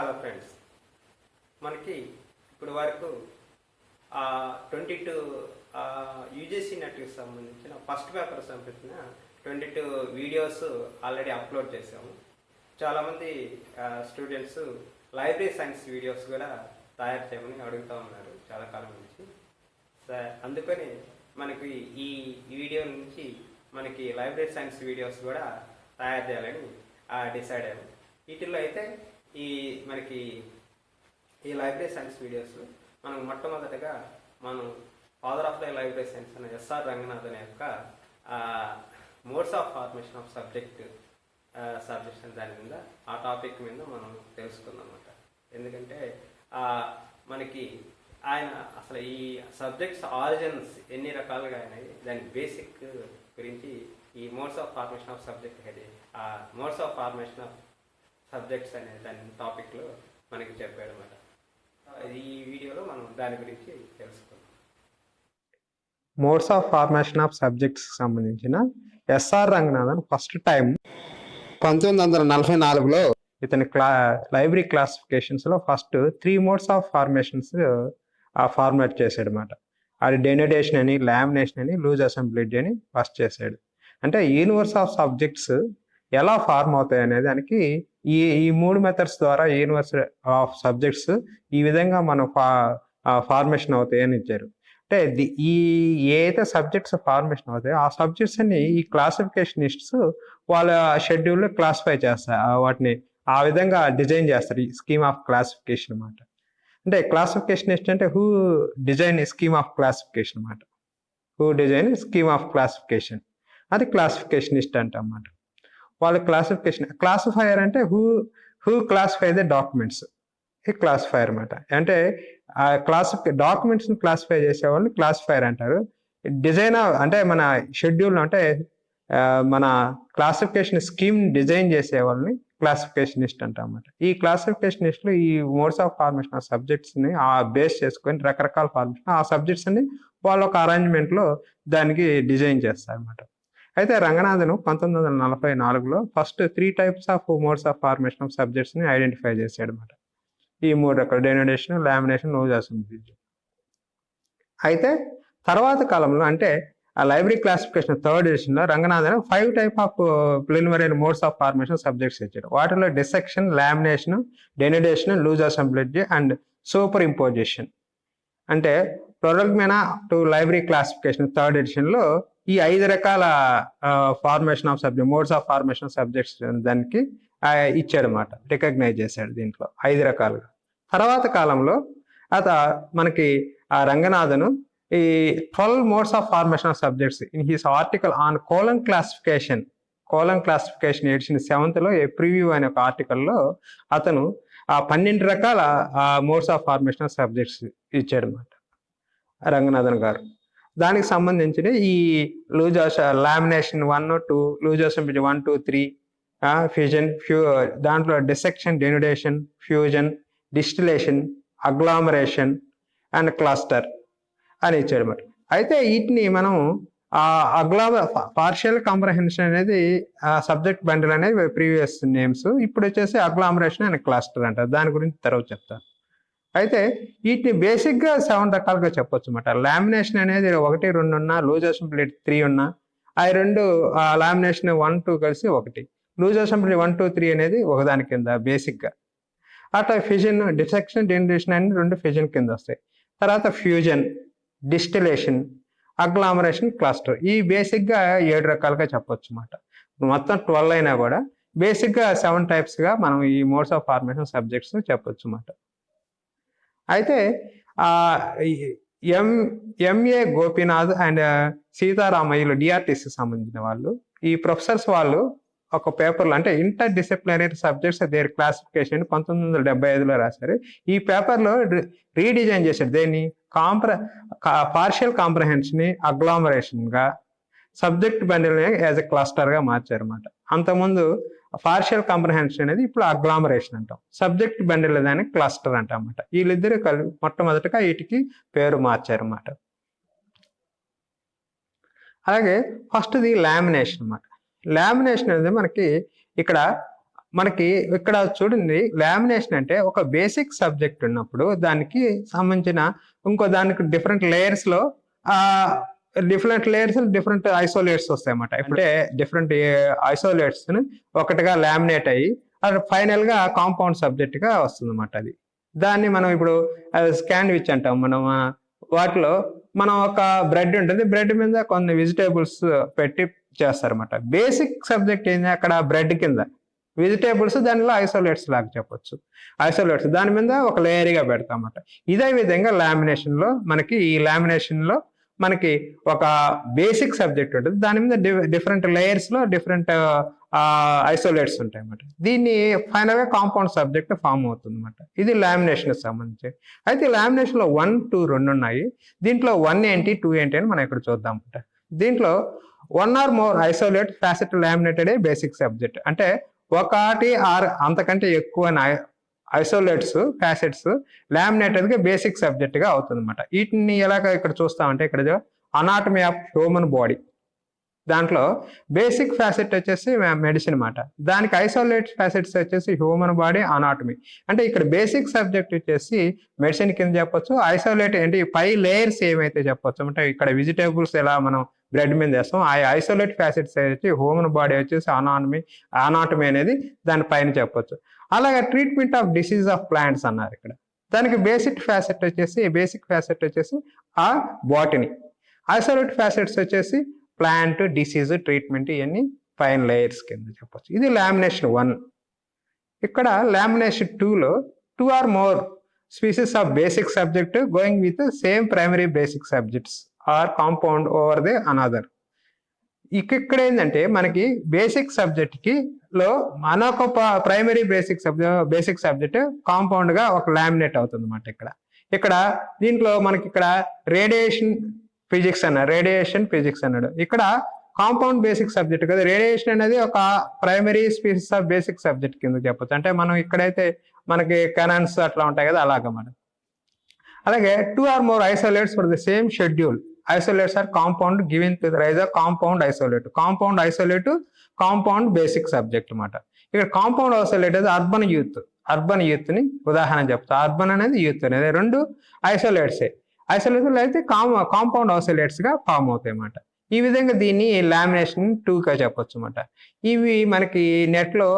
Hello friends, మనకి ఇప్పుడు వరకు 22 యూజీసీ నెట్కి సంబంధించిన ఫస్ట్ పేపర్ సంబంధించిన 22 వీడియోస్ ఆల్రెడీ అప్లోడ్ చేసాము. చాలామంది స్టూడెంట్స్ లైబ్రరీ సైన్స్ వీడియోస్ కూడా తయారు చేయమని అడుగుతూ ఉన్నారు చాలా కాలం నుంచి. అందుకని మనకి ఈ వీడియో నుంచి మనకి లైబ్రరీ సైన్స్ వీడియోస్ కూడా తయారు చేయాలని డిసైడ్ అయ్యాము. వీటిల్లో అయితే మనకి ఈ లైబ్రరీ సైన్స్ వీడియోస్ మనం మొట్టమొదటిగా మనం father of the library science అనే ఎస్ఆర్ రంగనాథన్ యొక్క modes of formation of subjects అని దాని మీద ఆ టాపిక్ మీద మనం తెలుసుకుందాం అన్నమాట. ఎందుకంటే మనకి ఆయన అసలు ఈ సబ్జెక్ట్స్ ఆరిజిన్స్ ఎన్ని రకాలుగా అయినాయి, దాని బేసిక్ గురించి ఈ modes of formation of subject modes of formation of subjects అనే దాని టాపిక్లో మనకి చెప్పాడు అన్నమాట. ఈ వీడియోలో మనం దాని గురించి తెలుసుకుందాం. Modes of formation of subjects సంబంధించిన ఎస్ఆర్ రంగనాథన్ ఫస్ట్ టైం 1944లో ఇతని లైబ్రరీ క్లాసిఫికేషన్స్లో first 3 modes of formations format చేశాడు అనమాట. అది డెనోటేషన్ అని, లామినేషన్ అని, లూజ్ అసెంబ్లీడ్ అని ఫస్ట్ చేశాడు. అంటే యూనివర్స్ ఆఫ్ సబ్జెక్ట్స్ ఎలా ఫార్మ్ అవుతాయి అనే దానికి ఈ 3 మెథడ్స్ ద్వారా యూనివర్స్ ఆఫ్ సబ్జెక్ట్స్ ఈ విధంగా మనం ఫార్మేషన్ అవుతాయి అని ఇచ్చారు. అంటే ఏదైతే సబ్జెక్ట్స్ ఫార్మేషన్ అవుతాయో ఆ సబ్జెక్ట్స్ అన్ని ఈ క్లాసిఫికేషనిస్ట్స్ వాళ్ళ షెడ్యూల్లో క్లాసిఫై చేస్తారు, వాటిని ఆ విధంగా డిజైన్ చేస్తారు. ఈ స్కీమ్ ఆఫ్ క్లాసిఫికేషన్ అన్నమాట. అంటే క్లాసిఫికేషనిస్ట్ అంటే who design scheme of classification అన్నమాట. Who design scheme of classification, అది క్లాసిఫికేషనిస్ట్ అంట అన్నమాట. వాళ్ళ క్లాసిఫైయర్ అంటే హూ క్లాసిఫై ద డాక్యుమెంట్స్, ఈ క్లాసిఫైయర్ అనమాట. అంటే డాక్యుమెంట్స్ని క్లాసిఫై చేసేవాళ్ళని క్లాసిఫైయర్ అంటారు. డిజైనర్ అంటే మన షెడ్యూల్ అంటే మన క్లాసిఫికేషన్ స్కీమ్ డిజైన్ చేసే వాళ్ళని క్లాసిఫికేషనిస్ట్ అంటామన్నమాట. ఈ క్లాసిఫికేషనిస్టులు ఈ మోడ్స్ ఆఫ్ ఫార్మేషన్ ఆఫ్ సబ్జెక్ట్స్ని బేస్ చేసుకొని రకరకాల ఫార్మేషన్ ఆ సబ్జెక్ట్స్ని వాళ్ళ ఒక అరేంజ్మెంట్లో దానికి డిజైన్ చేస్తారన్నమాట. అయితే రంగనాథన్ 1944లో first 3 types of modes of formation of సబ్జెక్ట్స్ని ఐడెంటిఫై చేశాడు అనమాట. ఈ 3 రకాల డెనోటేషన్, లామినేషన్, లూజ్ అసెంబ్లీడ్. అయితే తర్వాత కాలంలో అంటే ఆ లైబ్రరీ క్లాసిఫికేషన్ 3rd ఎడిషన్లో Ranganathan 5 type of preliminary modes of formation subjects ఇచ్చాడు. వాటిలో dissection, lamination, denotation, loose assembled and superimposition. అంటే prolegomena to library classification 3rd ఎడిషన్లో ఈ 5 రకాల formation of subject modes of formation of subjects దానికి ఇచ్చాడు అనమాట, రికగ్నైజ్ చేశాడు దీంట్లో 5 రకాలుగా. తర్వాత కాలంలో మనకి ఆ రంగనాథను ఈ 12 modes of formation of subjects in his article on colon classification edition 7th a preview అనే ఒక ఆర్టికల్లో అతను ఆ 12 రకాల modes of formation of subjects ఇచ్చాడు అనమాట రంగనాథన్ గారు. దానికి సంబంధించిన ఈ లామినేషన్ 1, 2, లూజ్ అసెంబ్లీ 1, 2, 3, ఫ్యూజన్, దాంట్లో dissection, denotation, fusion, distillation, agglomeration and cluster అని ఇచ్చాడు అనమాట. అయితే వీటిని మనం పార్షియల్ కాంప్రహెన్షన్ అనేది సబ్జెక్ట్ బండిల్ అనేది ప్రీవియస్ నేమ్స్, ఇప్పుడు వచ్చేసి అగ్లామరేషన్ అండ్ క్లస్టర్ అంటారు. దాని గురించి తర్వాత చెప్తాను. అయితే వీటిని బేసిక్గా 7 రకాలుగా చెప్పొచ్చు అనమాట. లామినేషన్ అనేది 1, 2 ఉన్నా, లూజ్ అసెంబ్లీ 3 ఉన్నా, అవి 2 లామినేషన్ 1, 2 కలిసి 1, లూజ్ అసెంబ్లీ 1, 2, 3 అనేది ఒకదాని కింద బేసిక్గా. అట్లా ఫ్యూజన్, డిసెక్షన్, డెనోటేషన్ అనేది 2 ఫ్యూజన్ కింద వస్తాయి. తర్వాత ఫ్యూజన్, డిస్టిలేషన్, అగ్లామరేషన్, క్లస్టర్, ఈ బేసిక్గా 7 రకాలుగా చెప్పొచ్చు అనమాట. మొత్తం 12 అయినా కూడా బేసిక్గా 7 టైప్స్గా మనం ఈ మోడ్స్ ఆఫ్ ఫార్మేషన్ సబ్జెక్ట్స్ చెప్పొచ్చు అన్నమాట. అయితే ఎంఏ గోపీనాథ్ అండ్ సీతారామయ్యలు డిఆర్టీసీకి సంబంధించిన వాళ్ళు, ఈ ప్రొఫెసర్స్ వాళ్ళు ఒక పేపర్లో అంటే interdisciplinary subjects their classification 1975లో రాశారు. ఈ పేపర్లో రీడిజైన్ చేశారు. దేన్ని పార్షియల్ కాంప్రహెన్షన్ని అగ్లామరేషన్గా, సబ్జెక్ట్ బండిల్ని యాజ్ ఎ క్లస్టర్గా మార్చారు అనమాట. అంతకుముందు పార్షియల్ కాంప్రహెన్షన్ అనేది ఇప్పుడు అగ్లామరేషన్ అంటాం, సబ్జెక్ట్ బండిల్ దాన్ని క్లస్టర్ అంటాం అన్నమాట. వీళ్ళిద్దరు మొట్టమొదటిగా వీటికి పేరు మార్చారు అన్నమాట. అలాగే ఫస్ట్ది లామినేషన్ అన్నమాట. లామినేషన్ అనేది మనకి ఇక్కడ మనకి ఇక్కడ చూడండి, లామినేషన్ అంటే ఒక బేసిక్ సబ్జెక్ట్ ఉన్నప్పుడు దానికి సంబంధించిన దానికి డిఫరెంట్ లేయర్స్ లో డిఫరెంట్ ఐసోలేట్స్ వస్తాయి అన్నమాట. ఇప్పుడే డిఫరెంట్ ఐసోలేట్స్ ఒకటిగా లామినేట్ అయ్యి అది ఫైనల్ గా కాంపౌండ్ సబ్జెక్ట్ గా వస్తుంది అన్నమాట. అది దాన్ని మనం ఇప్పుడు శాండ్విచ్ అంటాం. మనం వాటిలో మనం ఒక బ్రెడ్ ఉంటుంది, బ్రెడ్ మీద కొన్ని వెజిటేబుల్స్ పెట్టి చేస్తారన్నమాట. బేసిక్ సబ్జెక్ట్ ఏంటి అక్కడ బ్రెడ్ కింద వెజిటేబుల్స్, దానిలో ఐసోలేట్స్ లాగా చెప్పొచ్చు. ఐసోలేట్స్ దాని మీద ఒక లేయర్గా పెడతాం అన్నమాట. ఇదే విధంగా లామినేషన్ లో మనకి ఒక బేసిక్ సబ్జెక్ట్ ఉంటుంది, దాని మీద డిఫరెంట్ లేయర్స్ లో డిఫరెంట్ ఐసోలేట్స్ ఉంటాయి అన్నమాట. దీన్ని ఫైనల్ గా కాంపౌండ్ సబ్జెక్ట్ ఫామ్ అవుతుంది అన్నమాట. ఇది లామినేషన్ కి సంబంధించి. అయితే లామినేషన్ లో 1, 2 రెండు ఉన్నాయి. దీంట్లో 1 ఏంటి 2 ఏంటి అని మనం ఇక్కడ చూద్దాం అన్నమాట. దీంట్లో 1 or more isolate facet laminated basic subject అంటే ఒకటి ఆర్ అంతకంటే ఎక్కువ ఐసోలేట్స్ ఫ్యాసెట్స్ లామినేటెడ్ గా బేసిక్ సబ్జెక్ట్ గా అవుతుంది అనమాట. వీటిని ఎలాగ ఇక్కడ చూస్తామంటే ఇక్కడ అనాటమీ ఆఫ్ హ్యూమన్ బాడీ, దాంట్లో బేసిక్ ఫ్యాసెట్ వచ్చేసి మెడిసిన్ అన్నమాట. దానికి ఐసోలేట్ ఫ్యాసెట్స్ వచ్చేసి హ్యూమన్ బాడీ అనాటమీ. అంటే ఇక్కడ బేసిక్ సబ్జెక్ట్ వచ్చేసి మెడిసిన్ కింద చెప్పొచ్చు. ఐసోలేట్ ఏంటి పై లేయర్స్ ఏమైతే చెప్పొచ్చు అంటే ఇక్కడ వెజిటేబుల్స్ ఎలా మనం బ్రెడ్ మీద వేస్తాం, ఆ ఐసోలేట్ ఫ్యాసెట్స్ వచ్చి హ్యూమన్ బాడీ వచ్చేసి అనాటమీ అనేది దాని పైన చెప్పొచ్చు. అలాగే treatment of disease of plants అన్నారు ఇక్కడ. దానికి బేసిక్ ఫ్యాసెట్ వచ్చేసి ఆ బాటనీ. ఐసోలేట్ ఫ్యాసెట్స్ వచ్చేసి ప్లాంట్ డిసీజ్ ట్రీట్మెంట్, ఇవన్నీ ఫైన్ లేయర్స్ కింద చెప్పొచ్చు. ఇది లామినేషన్ 1. ఇక్కడ లామినేషన్ 2లో 2 or more species of basic subject going with same primary basic subjects or compound over the another. ఇక్కడ ఏంటంటే మనకి బేసిక్ సబ్జెక్ట్ కి లో మనొక ప్రైమరీ బేసిక్ సబ్జెక్ట్ కాంపౌండ్ గా ఒక లామినేట్ అవుతుంది అన్నమాట. ఇక్కడ దీంట్లో మనకి ఇక్కడ రేడియేషన్ ఫిజిక్స్ అన్నాడు. ఇక్కడ కాంపౌండ్ బేసిక్ సబ్జెక్ట్ కదా. రేడియేషన్ అనేది ఒక primary species of basic subject కింద చెప్పొచ్చు. అంటే మనం ఇక్కడైతే మనకి కెనాన్స్ అట్లా ఉంటాయి కదా, అలాగా మనం. అలాగే 2 or more isolates for the same schedule. Isolates or compound given to the rise of compound isolate compound basic subject అన్నమాట. ఇక్కడ కాంపౌండ్ ఐసోలేట్ అనేది అర్బన్ యూత్ ని ఉదాహరణ చెప్తా. అర్బన్ అనేది యూత్ అనేది రెండు ఐసోలేట్స్ అయితే కాంపౌండ్ ఐసోలేట్స్ గా ఫామ్ అవుతాయి అన్నమాట. ఈ విధంగా దీన్ని లామినేషన్ 2 గా చెప్పొచ్చు అన్నమాట. ఇవి మనకి నెట్ లో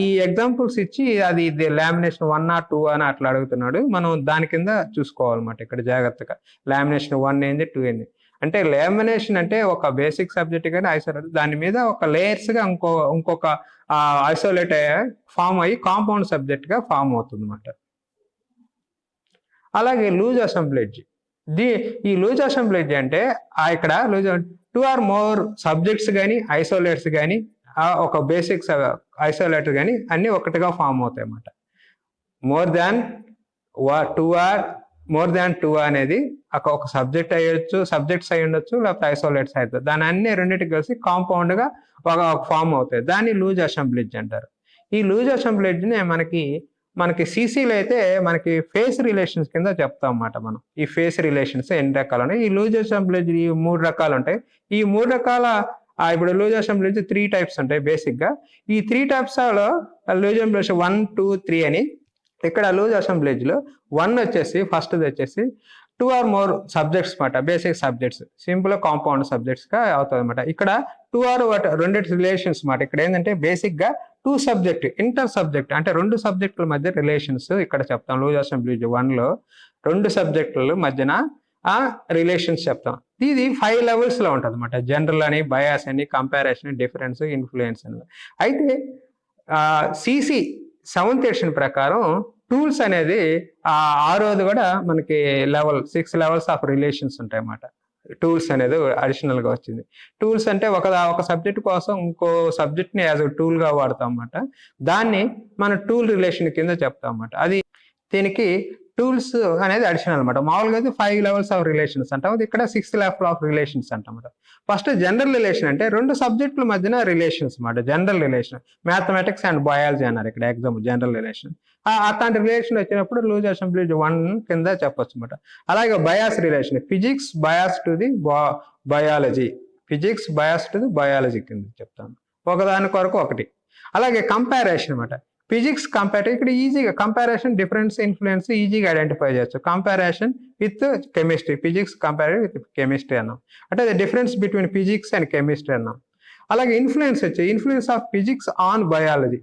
ఈ ఎగ్జాంపుల్స్ ఇచ్చి అది లామినేషన్ 1 or 2 అని అట్లా అడుగుతున్నాడు. మనం దాని కింద చూసుకోవాలన్నమాట ఇక్కడ జాగ్రత్తగా. లామినేషన్ 1 ఏంది 2 ఏంది అంటే లామినేషన్ అంటే ఒక బేసిక్ సబ్జెక్ట్ కానీ ఐసోలేట్, దాని మీద ఒక లేయర్స్ గా ఇంకొక ఐసోలేట్ ఫామ్ అయ్యి కాంపౌండ్ సబ్జెక్ట్ గా ఫామ్ అవుతుంది అన్నమాట. అలాగే లూజ్ అసెంబ్లేజ్. ఈ లూజ్ అసెంబ్లేజ్ అంటే ఇక్కడ 2 or more సబ్జెక్ట్స్ కానీ ఐసోలేట్స్ కానీ ఒక బేసిక్ ఐసోలేట్ కానీ అన్ని ఒకటిగా ఫామ్ అవుతాయి అన్నమాట. మోర్ దాన్ 2 అనేది ఒక సబ్జెక్ట్ సబ్జెక్ట్స్ అయి ఉండొచ్చు, లేకపోతే ఐసోలేట్స్ అవుతాయి. దాని అన్ని రెండింటికి కలిసి కాంపౌండ్ గా ఒక ఫామ్ అవుతాయి. దాన్ని లూజ్ అసెంబ్లేజ్ అంటారు. ఈ లూజ్ అసెంబ్లేజ్ ని మనకి సీసీలో అయితే మనకి ఫేస్ రిలేషన్స్ కింద చెప్తాం అన్నమాట. మనం ఈ ఫేస్ రిలేషన్స్ ఎన్ని రకాలు ఉన్నాయి, ఈ లూజ్ అసెంబ్లేజ్ ఈ 3 రకాలు ఉంటాయి. ఈ 3 రకాల ఇప్పుడు లూజ్ అసెంబ్లేజ్ 3 types ఉంటాయి బేసిక్ గా. ఈ 3 types లో లూజ్ అసెంబ్లేజ్ 1, 2, 3 అని. ఇక్కడ లూజ్ అసెంబ్లేజ్ లో 1 వచ్చేసి ఫస్ట్ వచ్చేసి 2 or more సబ్జెక్ట్స్ అన్నమాట. Basic subjects simple compound subjects గా అవుతుంది అన్నమాట. ఇక్కడ 2 or రెండు రిలేషన్స్ అన్నమాట. ఇక్కడ ఏంటంటే బేసిక్ గా 2 సబ్జెక్ట్ ఇంటర్ సబ్జెక్ట్ అంటే 2 సబ్జెక్టుల మధ్య రిలేషన్స్ ఇక్కడ చెప్తాం. లూజ్ అసెంబ్లేజ్ 1 లో 2 సబ్జెక్టుల మధ్యన రిలేషన్స్ చెప్తాం. ఇది 5 levels లో ఉంటుంది అన్నమాట. జనరల్ అని, బయాస్ అని, కంపారిజన్, డిఫరెన్స్, ఇన్ఫ్లుయెన్స్ అని. అయితే సిసి 7th edition ప్రకారం టూల్స్ అనేది 6వది కూడా మనకి 6 levels ఆఫ్ రిలేషన్స్ ఉంటాయి అన్నమాట. టూల్స్ అనేది అడిషనల్ గా వచ్చింది. టూల్స్ అంటే ఒక సబ్జెక్ట్ కోసం ఇంకో సబ్జెక్ట్ ని యాజ్ టూల్ గా వాడతాం అన్నమాట. దాన్ని మనం టూల్ రిలేషన్ కింద చెప్తాం అన్నమాట. అది దీనికి టూల్స్ అనేది అడిషనల్ అనమాట. మామూలుగా అయితే 5 levels ఆఫ్ రిలేషన్స్ అంటాం. ఇక్కడ 6 level ఆఫ్ రిలేషన్స్ అంటాం. ఫస్ట్ జనరల్ రిలేషన్ అంటే 2 సబ్జెక్టుల మధ్యన రిలేషన్స్ అన్నమాట. General relation mathematics and biology అన్నారు ఇక్కడ ఎగ్జామ్ జనరల్ రిలేషన్. అట్లాంటి రిలేషన్ వచ్చినప్పుడు లూజ్ అసెంబ్లేజ్ 1 కింద చెప్పొచ్చు అనమాట. అలాగే bias relation physics bias to the biology కింద చెప్తాను. ఒకదాని కొరకు ఒకటి. అలాగే కంపారేషన్ అనమాట. ఫిజిక్స్ కంపేర్ ఇక్కడ ఈజీగా కంపారేషన్ డిఫరెన్స్ ఇన్ఫ్లుయెన్స్ ఈజీగా ఐడెంటిఫై చేయొచ్చు. Comparison with chemistry, physics compare with chemistry అన్నాం. అంటే difference between physics and chemistry అన్నాం. అలాగే ఇన్ఫ్లుయెన్స్ వచ్చి influence of physics on biology.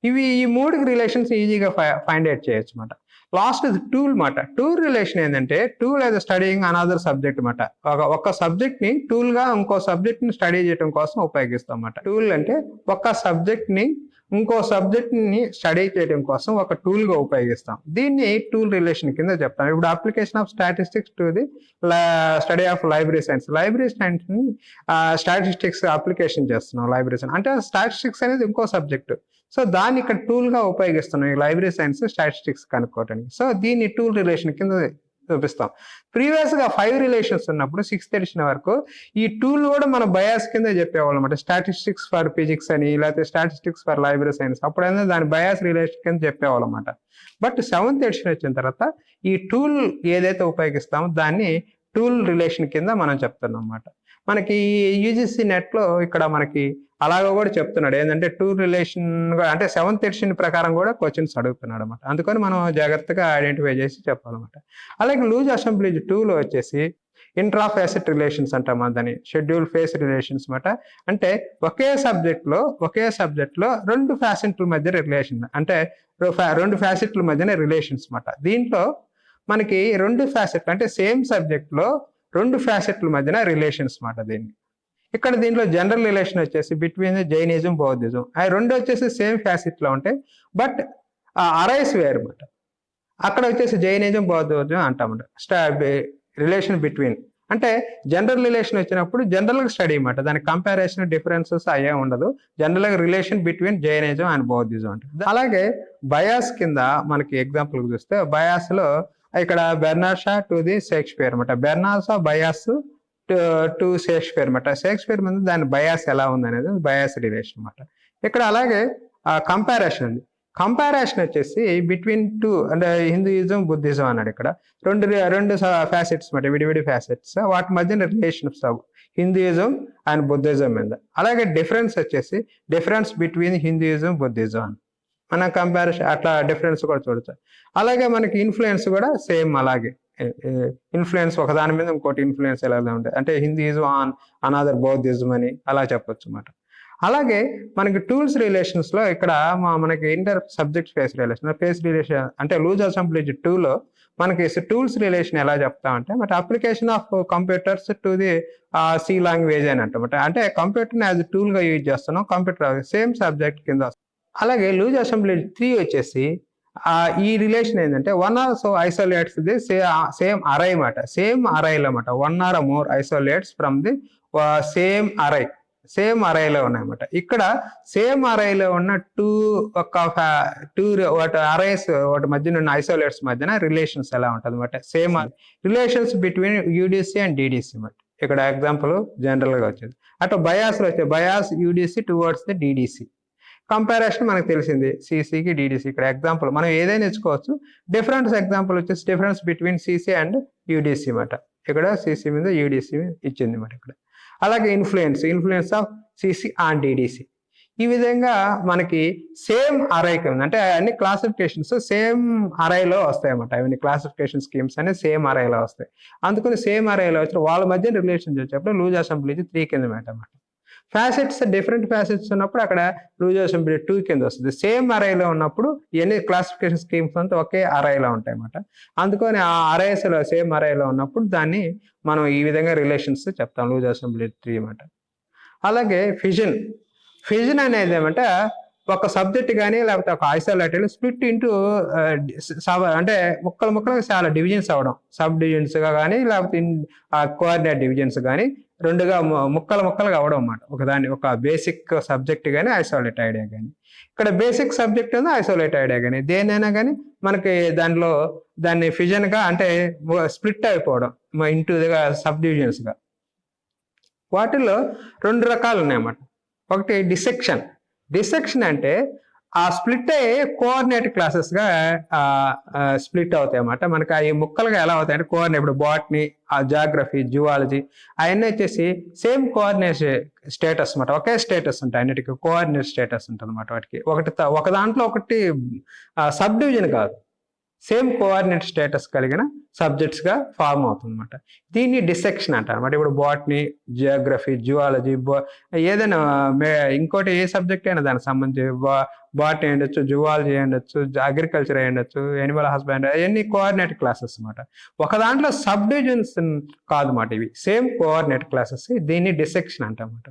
ఈ మూడుకి రిలేషన్స్ ఈజీగా ఫైండ్ అవుట్ చేయొచ్చు అనమాట. లాస్ట్ టూల్ మాట. టూల్ రిలేషన్ ఏంటంటే tool as studying another subject అనమాట. ఒక సబ్జెక్ట్ ని టూల్ గా ఇంకో సబ్జెక్ట్ ని స్టడీ చేయడం కోసం ఉపయోగిస్తాం అన్నమాట. టూల్ అంటే ఒక సబ్జెక్ట్ ని ఇంకో సబ్జెక్ట్ ని స్టడీ చేయడం కోసం ఒక టూల్ గా ఉపయోగిస్తాం. దీన్ని టూల్ రిలేషన్ కింద చెప్తాం. ఇప్పుడు application of statistics to the study of library science. Library science ని స్టాటిస్టిక్స్ అప్లికేషన్ చేస్తున్నాం. లైబ్రరీ సైన్స్ అంటే స్టాటిస్టిక్స్ అనేది ఇంకో సబ్జెక్ట్. సో దాన్ని ఇక్కడ టూల్ గా ఉపయోగిస్తున్నాం ఈ లైబ్రరీ సైన్స్ స్టాటిస్టిక్స్ కనుక్కోవటానికి. సో దీన్ని టూల్ రిలేషన్ కింద చూపిస్తాం. ప్రీవియస్ గా 5 రిలేషన్స్ ఉన్నప్పుడు 6th ఎడిషన్ వరకు ఈ టూల్ కూడా మన బయాస్ కింద చెప్పేవాళ్ళం అనమాట. స్టాటిస్టిక్స్ ఫర్ ఫిజిక్స్ అని లేకపోతే స్టాటిస్టిక్స్ ఫర్ లైబ్రరీ సైన్స్ అప్పుడైనా దాని బయాస్ రిలేషన్ కింద చెప్పేవాళ్ళం అనమాట. బట్ 7th ఎడిషన్ వచ్చిన తర్వాత ఈ టూల్ ఏదైతే ఉపయోగిస్తామో దాన్ని టూల్ రిలేషన్ కింద మనం చెప్తున్నాం అన్నమాట. మనకి యూజీసీ నెట్ లో ఇక్కడ మనకి అలాగ కూడా చెప్తున్నాడు ఏంటంటే టూల్ రిలేషన్ అంటే 7th ఎడిషన్ ప్రకారం కూడా క్వశ్చన్స్ అడుగుతున్నాడు అనమాట. అందుకని మనం జాగ్రత్తగా ఐడెంటిఫై చేసి చెప్పాలన్నమాట. అలాగే లూజ్ అసెంబ్లీజ్ 2లో వచ్చేసి ఇంట్రాఫేసెట్ రిలేషన్స్ అంటాం దాన్ని. షెడ్యూల్ ఫేస్ రిలేషన్స్ అనమాట. అంటే ఒకే సబ్జెక్ట్ లో 2 ఫ్యాసెట్ల మధ్య రిలేషన్ అంటే 2 ఫ్యాసెట్ల మధ్యన రిలేషన్స్ అనమాట. దీంట్లో మనకి 2 ఫ్యాసెట్లు అంటే సేమ్ సబ్జెక్ట్ లో 2 ఫ్యాసెట్ల మధ్యన రిలేషన్స్ అనమాట. దీంట్లో జనరల్ రిలేషన్ వచ్చేసి బిట్వీన్ జైనిజం బౌద్ధిజం. అవి 2 వచ్చేసి సేమ్ ఫ్యాసెట్ లో ఉంటాయి బట్ అరైస్ వేరు అనమాట. అక్కడ వచ్చేసి జైనిజం బౌద్ధిజం అంటామంట. రిలేషన్ బిట్వీన్ అంటే జనరల్ రిలేషన్ వచ్చినప్పుడు జనరల్ గా స్టడీ అనమాట. దాని కంపారిజన్ డిఫరెన్సెస్ అయ్యే ఉండదు. జనరల్ గా relation between Jainism and Buddhism అంటే. అలాగే బయాస్ కింద మనకి ఎగ్జాంపుల్ చూస్తే బయాస్ లో ఇక్కడ Bernard Shaw to the Shakespeare అనమాట. Bernard Shaw bias to Shakespeare అనమాట. షేక్స్పియర్ మీద దాని బయాస్ ఎలా ఉంది అనేది బయాస్ రిలేషన్ అనమాట. ఇక్కడ అలాగే కంపారిజన్ ఉంది. కంపారిజన్ వచ్చేసి బిట్వీన్ 2 అంటే హిందూయిజం బుద్ధిజం అన్నాడు. ఇక్కడ రెండు ఫ్యాసెట్స్ అనమాట, విడివిడి ఫ్యాసెట్స్. వాటి మధ్యన రిలేషన్స్ హిందూయిజం అండ్ బుద్ధిజం మీద. అలాగే డిఫరెన్స్ వచ్చేసి డిఫరెన్స్ బిట్వీన్ హిందూయిజం బుద్ధిజం అని మన కంపారిజన్ అట్లా డిఫరెన్స్ కూడా చూడొచ్చు. అలాగే మనకి ఇన్ఫ్లుయెన్స్ కూడా సేమ్ అలాగే ఇన్ఫ్లుయెన్స్ ఒకదాని మీద ఇంకోటి ఇన్ఫ్లుయెన్స్ ఎలా ఉంటుంది అంటే హిందూయిజం ఆన్ అనదర్ బౌద్ధిజం అని అలా చెప్పొచ్చు అన్నమాట. అలాగే మనకి టూల్స్ రిలేషన్స్ లో ఇక్కడ మనకి ఇంటర్ సబ్జెక్ట్ ఫేస్ రిలేషన్ అంటే లూజ్ అసెంబ్లీజ్ 2లో మనకి టూల్స్ రిలేషన్ ఎలా చెప్తామంటే but application of computers to the C language అని అంటమాట. అంటే కంప్యూటర్ని యాజ్ టూల్ గా యూజ్ చేస్తున్నాం. కంప్యూటర్ సేమ్ సబ్జెక్ట్ కింద. అలాగే లూజ్ అసెంబ్లీజ్ 3 వచ్చేసి ఈ రిలేషన్ ఏంటంటే 1 or so isolates the same array అన్నమాట. సేమ్ అరైలో అన్నమాట. 1 or more isolates from the same array. Same అరైలో ఉన్నాయన్నమాట. ఇక్కడ సేమ్ అరైలో ఉన్న టూ అరైస్ వాటి మధ్యన ఉన్న ఐసోలేట్స్ మధ్యన రిలేషన్స్ ఎలా ఉంటుంది అనమాట. Same relations between UDC and DDC అనమాట. ఇక్కడ ఎగ్జాంపుల్ జనరల్ గా వచ్చేది. అటు బయాస్ లో వచ్చే bias UDC towards the DDC. Comparison మనకు తెలిసింది సిసికి డిడిసి. ఇక్కడ ఎగ్జాంపుల్ మనం ఏదైనా ఇచ్చుకోవచ్చు. డిఫరెన్స్ ఎగ్జాంపుల్ వచ్చేసి difference between CC and UDC అనమాట. ఇక్కడ సిసి మీద యూడిసి ఇచ్చింది అనమాట ఇక్కడ. అలాగే influence of CC and DDC. ఈ విధంగా మనకి సేమ్ అరైకి ఉంది అంటే అన్ని క్లాసిఫికేషన్స్ సేమ్ అరైలో వస్తాయి అన్నమాట. అవన్నీ క్లాసిఫికేషన్ స్కీమ్స్ అనేది సేమ్ అరైలో వస్తాయి. అందుకని సేమ్ అరైలో వచ్చి వాళ్ళ మధ్య రిలేషన్స్ వచ్చేప్పుడు లూజ్ అసెంబ్లీజ్ 3 కింద అన్నమాట. ఫ్యాసెట్స్ డిఫరెంట్ ఫ్యాసెట్స్ ఉన్నప్పుడు అక్కడ లూజ్ అసెంబ్లీ 2 కింద వస్తుంది. సేమ్ అరైలో ఉన్నప్పుడు ఎన్ని క్లాసిఫికేషన్ స్కీమ్స్ అంతా ఒకే అరైలో ఉంటాయి అన్నమాట. అందుకని ఆ అరైస్ లో సేమ్ అరైలో ఉన్నప్పుడు దాన్ని మనం ఈ విధంగా రిలేషన్స్ చెప్తాం లూజ్ అసెంబ్లీ 3 అన్నమాట. అలాగే ఫిజన్ అనేది ఏమంటే ఒక సబ్జెక్ట్ కానీ లేకపోతే ఒక ఐసోలేటెడ్ స్ప్లిట్ ఇంటూ అంటే ముక్కలు చాలా డివిజన్స్ అవ్వడం. సబ్ డివిజన్స్ గా కానీ లేకపోతే కోఆర్డినేట్ డివిజన్స్ కానీ 2గా ముక్కలుగా అవ్వడం అన్నమాట. ఒక బేసిక్ సబ్జెక్ట్ కానీ ఐసోలేట్ ఐడియా కానీ. ఇక్కడ బేసిక్ సబ్జెక్ట్ ఉంది ఐసోలేట్ ఐడియా కానీ దేనైనా కానీ మనకి దాన్ని ఫిజన్ గా అంటే స్ప్లిట్ అయిపోవడం ఇంటూ సబ్ డివిజన్స్ గా. వాటిల్లో 2 రకాలు ఉన్నాయన్నమాట. ఒకటి డిసెక్షన్ అంటే ఆ స్ప్లిట్ అయ్యి కోఆర్డినేట్ క్లాసెస్ గా స్ప్లిట్ అవుతాయి అన్నమాట. మనకి అవి ముక్కలుగా ఎలా అవుతాయి అంటే కోఆర్డినేట్, ఇప్పుడు బాటనీ, ఆ జాగ్రఫీ, జువాలజీ అవన్నీ వచ్చేసి సేమ్ కోఆర్డినేట్ స్టేటస్ అనమాట. ఒకే స్టేటస్ ఉంటాయి అన్నిటికీ, కోఆర్డినేట్ స్టేటస్ ఉంటుంది అనమాట. వాటికి ఒక దాంట్లో ఒకటి సబ్ డివిజన్ కాదు, సేమ్ కోఆర్డినేట్ స్టేటస్ కలిగిన సబ్జెక్ట్స్ గా ఫార్మ్ అవుతుంది అనమాట. దీన్ని డిసెక్షన్ అంటారు అనమాట. ఇప్పుడు బాటనీ, జియోగ్రఫీ, జువాలజీ, ఏదైనా ఇంకోటి ఏ సబ్జెక్ట్ అయినా దానికి సంబంధించి బాటనీ ఉండొచ్చు, జువాలజీ ఉండొచ్చు, అగ్రికల్చర్ ఉండొచ్చు, ఎనిమల్ హస్బెండరీ, అవన్నీ కోఆర్డినేట్ క్లాసెస్ అనమాట. ఒక దాంట్లో సబ్ డివిజన్స్ కాదు అన్నమాట, ఇవి సేమ్ కోఆర్డినేట్ క్లాసెస్. దీన్ని డిసెక్షన్ అంటామన్నమాట.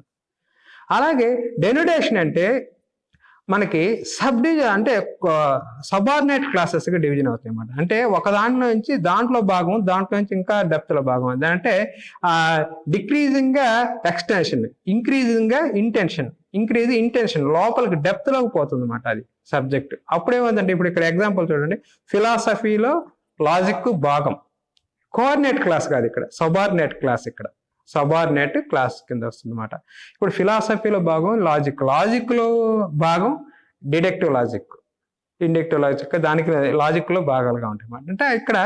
అలాగే డెనోటేషన్ అంటే మనకి సబ్ డివిజన్ అంటే సబార్డినేట్ క్లాసెస్ గా డివిజన్ అవుతాయి అన్నమాట. అంటే ఒక దాంట్లో నుంచి దాంట్లో భాగం, దాంట్లో నుంచి ఇంకా డెప్త్ లో భాగం. అంటే డిక్రీజింగ్ గా ఎక్స్టెన్షన్, ఇంక్రీజింగ్ గా ఇంటెన్షన్ లోపలికి డెప్త్ లోకి పోతుంది అన్నమాట అది సబ్జెక్ట్. అప్పుడేమంటే ఇప్పుడు ఇక్కడ ఎగ్జాంపుల్ చూడండి, ఫిలాసఫీలో లాజిక్ భాగం కోఆర్డినేట్ క్లాస్ కాదు, ఇక్కడ సబార్డినేట్ క్లాస్, ఇక్కడ సబార్డినేట్ క్లాస్ కింద వస్తుంది అనమాట. ఇప్పుడు ఫిలాసఫీలో భాగం లాజిక్ లో భాగం డిడక్టివ్ లాజిక్, ఇండక్టివ్ లాజిక్, దానికి లాజిక్ లో భాగాలుగా ఉంటాయి అన్నమాట. అంటే ఇక్కడ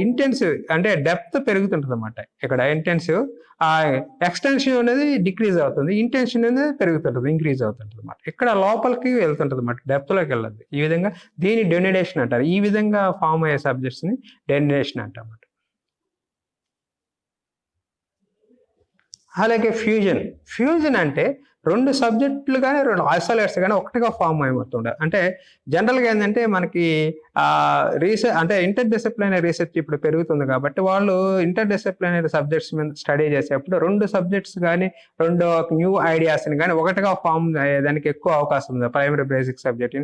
ఇంటెన్సివ్ అంటే డెప్త్ పెరుగుతుంటుంది అన్నమాట. ఇక్కడ ఇంటెన్సివ్, ఎక్స్టెన్షన్ అనేది డిక్రీజ్ అవుతుంది, ఇంటెన్షన్ అనేది పెరుగుతుంటుంది, ఇంక్రీజ్ అవుతుంటుంది అన్నమాట. ఇక్కడ లోపలికి వెళ్తుంటుంది అన్నమాట, డెప్త్ లోకి వెళ్ళదు. ఈ విధంగా దీన్ని డెన్యుడేషన్ అంటారు. ఈ విధంగా ఫామ్ అయ్యే సబ్జెక్ట్స్ ని డెన్యుడేషన్ అంటారు. అలాగే ఫ్యూజన్ అంటే రెండు సబ్జెక్టులు కానీ రెండు ఐసోలేట్స్ కానీ ఒకటిగా ఫామ్ అయిపోతుండే. అంటే జనరల్గా ఏంటంటే మనకి రీసెర్చ్ అంటే ఇంటర్ డిసిప్లినరీ రీసెర్చ్ ఇప్పుడు పెరుగుతుంది కాబట్టి వాళ్ళు ఇంటర్ డిసిప్లినరీ సబ్జెక్ట్స్ మీద స్టడీ చేసేప్పుడు రెండు సబ్జెక్ట్స్ కానీ రెండు న్యూ ఐడియాస్ని కానీ ఒకటిగా ఫామ్ అయ్యేదానికి ఎక్కువ అవకాశం ఉంది. ప్రైమరీ బేసిక్ సబ్జెక్ట్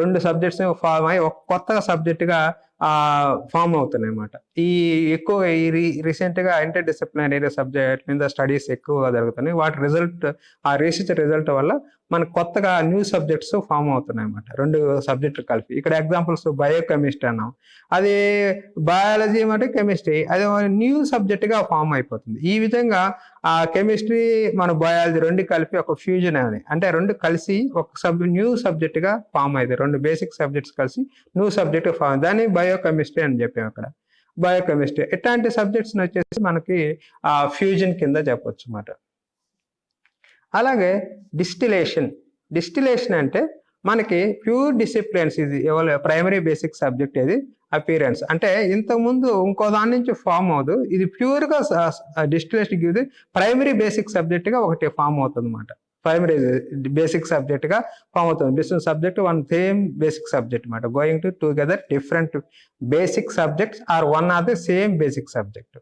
రెండు సబ్జెక్ట్స్ ఫామ్ అయ్యి ఒక కొత్తగా సబ్జెక్టుగా ఫామ్ అవుతున్నాయి అన్నమాట. ఈ ఎక్కువ రీసెంట్ గా ఇంటర్ డిసిప్లినరీ సబ్జెక్ట్ మీద స్టడీస్ ఎక్కువగా జరుగుతున్నాయి. వాటి రిజల్ట్, ఆ రీసెర్చ్ రిజల్ట్ వల్ల మనకు కొత్తగా న్యూ సబ్జెక్ట్స్ ఫామ్ అవుతున్నాయి అన్నమాట, రెండు సబ్జెక్టులు కలిపి. ఇక్కడ ఎగ్జాంపుల్స్ బయోకెమిస్ట్రీ అన్నాం, అది బయాలజీ మరియు కెమిస్ట్రీ, అది న్యూ సబ్జెక్ట్ గా ఫామ్ అయిపోతుంది. ఈ విధంగా ఆ కెమిస్ట్రీ మన బయాలజీ రెండు కలిపి ఒక ఫ్యూజన్ అని, అంటే రెండు కలిసి ఒక న్యూ సబ్జెక్ట్ గా ఫామ్ అయింది. రెండు బేసిక్ సబ్జెక్ట్స్ కలిసి న్యూ సబ్జెక్ట్ ఫామ్, దాన్ని బయోకెమిస్ట్రీ అని చెప్పాము అక్కడ. బయోకెమిస్ట్రీ ఇట్లాంటి సబ్జెక్ట్స్ వచ్చేసి మనకి ఫ్యూజన్ కింద చెప్పొచ్చు అన్నమాట. అలాగే డిస్టిలేషన్ అంటే మనకి ప్యూర్ డిసిప్లిన్స్, ఇది ప్రైమరీ బేసిక్ సబ్జెక్ట్, ఇది అపీరెన్స్. అంటే ఇంతకుముందు ఇంకో దాని నుంచి ఫామ్ అవ్వదు, ఇది ప్యూర్ గా డిస్టిలేషన్ ఇది ప్రైమరీ బేసిక్ సబ్జెక్ట్ గా ఒకటి ఫామ్ అవుతుంది అన్నమాట. ప్రైమరీ బేసిక్ సబ్జెక్ట్ గా ఫామ్ అవుతుంది. Different subject one same basic subject అన్నమాట, going to together different basic subjects or one or the same basic subject.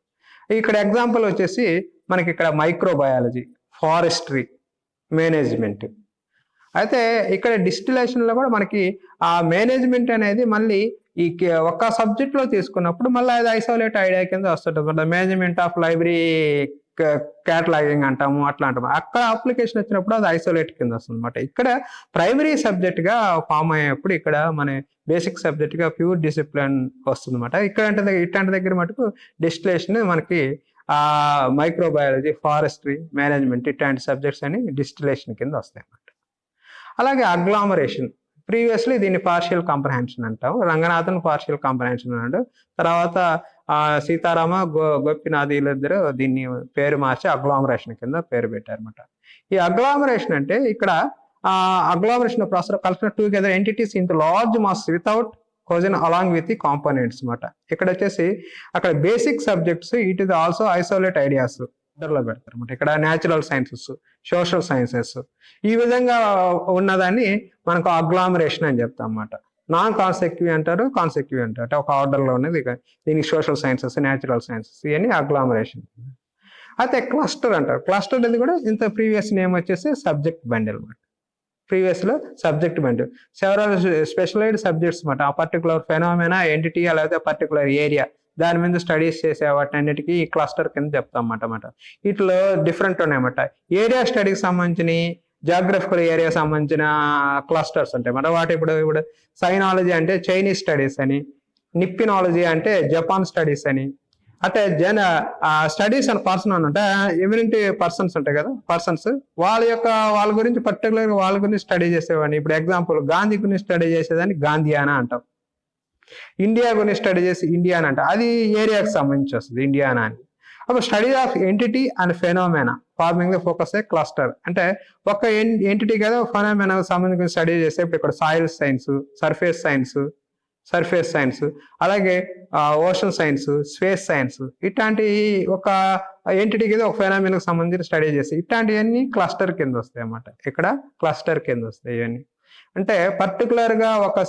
ఇక్కడ ఎగ్జాంపుల్ వచ్చేసి మనకి ఇక్కడ మైక్రోబయాలజీ, ఫారెస్ట్రీ, మేనేజ్మెంట్. అయితే ఇక్కడ డిస్టిలేషన్ లో కూడా మనకి ఆ మేనేజ్మెంట్ అనేది మళ్ళీ ఈ ఒక్క సబ్జెక్ట్ లో తీసుకున్నప్పుడు మళ్ళీ అది ఐసోలేట్ ఐడియా కింద వస్తుంటుంది. మేనేజ్మెంట్ ఆఫ్ లైబ్రరీ క్యాటలాగింగ్ అంటాము, అట్లా అంటాము. అక్కడ అప్లికేషన్ వచ్చినప్పుడు అది ఐసోలేట్ కింద వస్తుంది అనమాట. ఇక్కడ ప్రైమరీ సబ్జెక్ట్ గా ఫామ్ అయ్యేప్పుడు ఇక్కడ మన బేసిక్ సబ్జెక్ట్ గా ప్యూర్ డిసిప్లిన్ వస్తుంది అనమాట. ఇట్లాంటి దగ్గర మటుకు డిస్టిలేషన్ మనకి మైక్రోబయాలజీ, ఫారెస్ట్రీ, మేనేజ్మెంట్ ఇట్లాంటి సబ్జెక్ట్స్ అని డిస్టిలేషన్ కింద వస్తాయి అన్నమాట. అలాగే అగ్లామరేషన్, ప్రీవియస్లీ దీన్ని పార్షియల్ కాంప్రహెన్షన్ అంటాం, రంగనాథన్ పార్షియల్ కాంప్రహెన్షన్ అన్నాడు. తర్వాత సీతారామ గోపినాథ్ వీళ్ళిద్దరు దీన్ని పేరు మార్చి అగ్లామరేషన్ కింద పేరు పెట్టారు అనమాట. ఈ అగ్లామరేషన్ అంటే ఇక్కడ agglomeration process culture together entities in large mass without cohesion along with the components అనమాట. ఇక్కడ వచ్చేసి అక్కడ basic subjects, it is also isolate ideas లో పెడతారు అనమాట. ఇక్కడ న్యాచురల్ సైన్సెస్, సోషల్ సైన్సెస్, ఈ విధంగా ఉన్నదాన్ని మనకు అగ్లామరేషన్ అని చెప్తాం అన్నమాట. నాన్ కాన్సెక్టివ్ అంటారు, కాన్సెక్టివ్ అంటారు, అంటే ఒక ఆర్డర్ లో ఉన్నది. దీనికి సోషల్ సైన్సెస్, న్యాచురల్ సైన్సెస్, ఇవన్నీ అగ్లామరేషన్. అయితే క్లస్టర్ అంటారు. క్లస్టర్ అనేది కూడా ఇంత ప్రీవియస్ నేమ్ వచ్చేసి సబ్జెక్ట్ బండిల్ అనమాట. ప్రీవియస్ లో subject bundle, several specialised subjects అనమాట. ఆ పర్టికులర్ ఫెనోమెనా, ఎంటిటీ, అలాగే పర్టికులర్ ఏరియా, దాని మీద స్టడీస్ చేసే వాటి అన్నిటికీ ఈ క్లస్టర్ కింద చెప్తాం అన్నమాట. ఇట్లా డిఫరెంట్ ఉన్నాయన్నమాట. ఏరియా స్టడీకి సంబంధించిన, జాగ్రఫికల్ ఏరియా సంబంధించిన క్లస్టర్స్ ఉంటాయి అన్నమాట. వాటి ఇప్పుడు సైనాలజీ అంటే చైనీస్ స్టడీస్ అని, నిప్పినాలజీ అంటే జపాన్ స్టడీస్ అని, అంటే స్టడీస్ అండ్ పర్సన్ అని అంటే ఎమినెంట్ పర్సన్స్ ఉంటాయి కదా, పర్సన్స్ వాళ్ళ గురించి పర్టికులర్గా వాళ్ళ గురించి స్టడీ చేసేవాడిని. ఇప్పుడు ఎగ్జాంపుల్ గాంధీ గురించి స్టడీ చేసేదాన్ని గాంధీయానా అంటాం. ఇండియా గురించి స్టడీ చేసి ఇండియానా అంట, అది ఏరియాకి సంబంధించి వస్తుంది ఇండియానా అని. అప్పుడు study of entity and phenomena forming the focus a cluster. అంటే ఒక ఎంటిటీ కదా ఫెనోమెనా సంబంధించి స్టడీ చేస్తే ఇప్పుడు ఇక్కడ సాయిల్ సైన్స్, సర్ఫేస్ సైన్స్, అలాగే ఓషన్ సైన్స్, స్పేస్ సైన్స్, ఇట్లాంటి ఒక ఎంటిటీకి ఒక ఫెనామినాకి సంబంధించి స్టడీ చేసి ఇట్లాంటివన్నీ క్లస్టర్ కింద వస్తాయి అన్నమాట. ఇక్కడ క్లస్టర్ కింద వస్తాయి ఇవన్నీ. అంటే పర్టికులర్ గా ఒక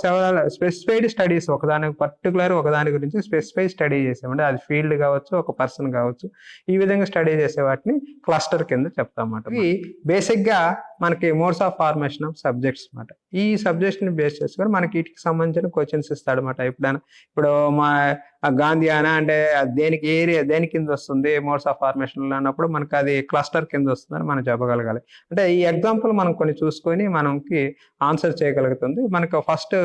స్పెసిఫైడ్ స్టడీస్ ఒకదాని గురించి స్పెసిఫైడ్ స్టడీ చేసామంటే అది ఫీల్డ్ కావచ్చు, ఒక పర్సన్ కావచ్చు, ఈ విధంగా స్టడీ చేసే వాటిని క్లస్టర్ కింద చెప్తామన్నమాట. ఇవి బేసిక్ గా మనకి modes of formation of subjects అనమాట. ఈ సబ్జెక్ట్స్ ని బేస్ చేసుకొని మనకి వీటికి సంబంధించిన క్వశ్చన్స్ ఇస్తాడు అనమాట. ఇప్పుడు మా గాంధీయానా అంటే దేని కింద వస్తుంది మోడ్స్ ఆఫ్ ఫార్మేషన్ అన్నప్పుడు మనకి అది క్లస్టర్ కింద వస్తుందని మనం చెప్పగలగాలి. అంటే ఈ ఎగ్జాంపుల్ మనం కొన్ని చూసుకొని మనకి ఆన్సర్ చేయగలుగుతుంది. మనకు ఫస్ట్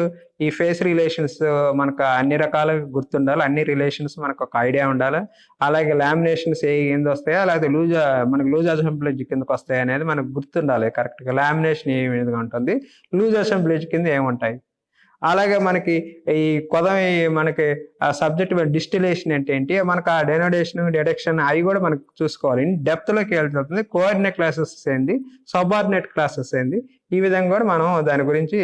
ఈ ఫేస్ రిలేషన్స్ మనకు అన్ని రకాలుగా గుర్తుండాలి, అన్ని రిలేషన్స్ మనకు ఒక ఐడియా ఉండాలి. అలాగే లామినేషన్స్ కింద వస్తాయా లేకపోతే లూజ్ అసెంబ్లేజ్ కిందకి వస్తాయి అనేది మనకు గుర్తుండాలి కరెక్ట్ గా. లామినేషన్ ఏ విధంగా ఉంటుంది, లూజ్ అసెంబ్లేజ్ కింద ఏముంటాయి. అలాగే మనకి ఈ మనకి సబ్జెక్ట్ డిస్టిలేషన్ అంటే ఏంటి, మనకు ఆ డెనోడేషన్, డిడక్షన్ అవి కూడా మనకు చూసుకోవాలి. డెప్త్ లోకి వెళ్తుంది. కోఆర్డినేట్ క్లాసెస్ ఏంది, సబార్డినేట్ క్లాసెస్ ఏంది, ఈ విధంగా కూడా మనం దాని గురించి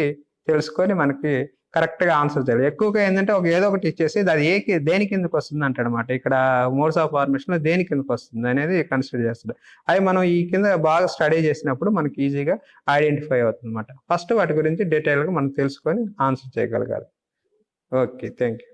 తెలుసుకొని మనకి కరెక్ట్ గా ఆన్సర్ చేయాలి. ఎక్కువగా ఏంటంటే ఏదో ఒకటి ఇచ్చేసి అది దేని కిందకి వస్తుంది అంటాడు అనమాట. ఇక్కడ మోడ్స్ ఆఫ్ ఫార్మేషన్ లో దేని కిందకి వస్తుంది అనేది కన్సిడర్ చేస్తాడు. అవి మనం ఈ కింద బాగా స్టడీ చేసినప్పుడు మనకి ఈజీగా ఐడెంటిఫై అవుతుంది అనమాట. ఫస్ట్ వాటి గురించి డీటెయిల్ గా మనం తెలుసుకొని ఆన్సర్ చేయగలగాలి. Okay, thank you.